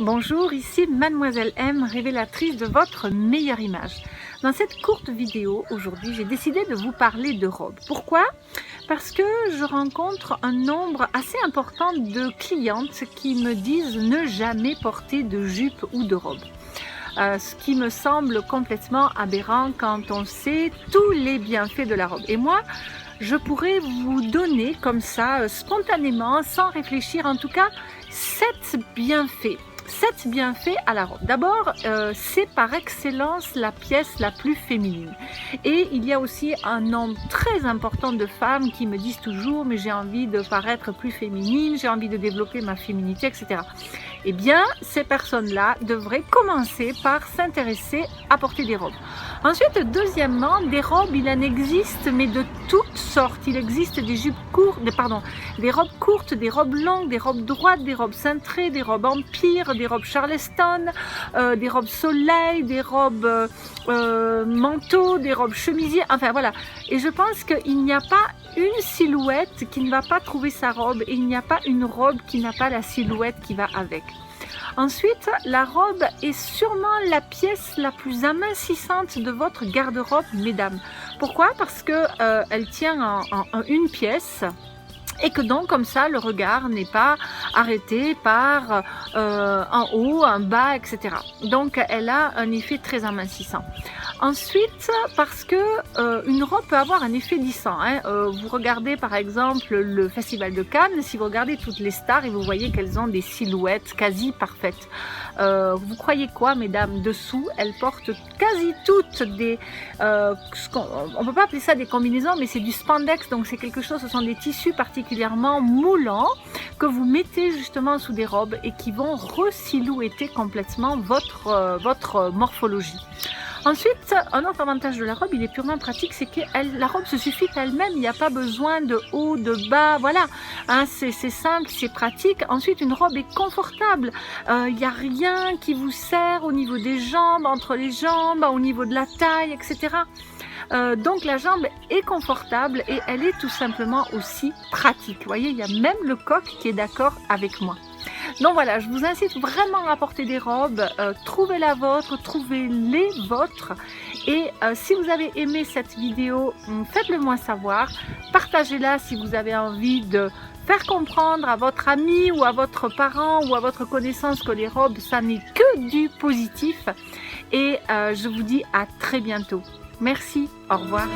Bonjour, ici Mademoiselle M, révélatrice de votre meilleure image. Dans cette courte vidéo, aujourd'hui, j'ai décidé de vous parler de robes. Pourquoi? Parce que je rencontre un nombre assez important de clientes qui me disent ne jamais porter de jupe ou de robe. Ce qui me semble complètement aberrant quand on sait tous les bienfaits de la robe. Et moi, je pourrais vous donner comme ça, spontanément, sans réfléchir, en tout cas, 7 bienfaits. 7 bienfaits à la robe. D'abord, c'est par excellence la pièce la plus féminine. Et il y a aussi un nombre très important de femmes qui me disent toujours « mais j'ai envie de paraître plus féminine, j'ai envie de développer ma féminité, etc. » Eh bien, ces personnes-là devraient commencer par s'intéresser à porter des robes. Ensuite, deuxièmement, des robes, il en existe, mais de toutes sortes. Il existe des jupes courtes, des robes courtes, des robes longues, des robes droites, des robes cintrées, des robes empire, des robes charleston, des robes soleil, des robes manteau, des robes chemisiers, enfin voilà. Et je pense qu'il n'y a pas une silhouette qui ne va pas trouver sa robe et il n'y a pas une robe qui n'a pas la silhouette qui va avec. Ensuite, la robe est sûrement la pièce la plus amincissante de votre garde-robe, mesdames. Pourquoi? Parce que elle tient en une pièce. Et que donc comme ça le regard n'est pas arrêté par en haut, en bas, etc. Donc elle a un effet très amincissant. Ensuite, parce que une robe peut avoir un effet lissant. Vous regardez par exemple le Festival de Cannes, si vous regardez toutes les stars et vous voyez qu'elles ont des silhouettes quasi parfaites. Vous croyez quoi, mesdames? Dessous, elles portent quasi toutes des... on ne peut pas appeler ça des combinaisons, mais c'est du spandex, donc c'est quelque chose, ce sont des tissus particulièrement moulants que vous mettez justement sous des robes et qui vont resilhouetter complètement votre morphologie. Ensuite, un autre avantage de la robe, il est purement pratique, c'est que la robe se suffit elle-même, il n'y a pas besoin de haut, de bas, voilà, c'est simple, c'est pratique. Ensuite, une robe est confortable, il n'y a rien qui vous serre au niveau des jambes, entre les jambes, au niveau de la taille, etc. Donc la jambe est confortable et elle est tout simplement aussi pratique. Vous voyez, il y a même le coq qui est d'accord avec moi. Donc voilà, je vous incite vraiment à porter des robes, trouvez la vôtre, trouvez les vôtres. Et si vous avez aimé cette vidéo, faites-le moi savoir, partagez-la si vous avez envie de faire comprendre à votre ami ou à votre parent ou à votre connaissance que les robes, ça n'est que du positif. Et je vous dis à très bientôt. Merci, au revoir.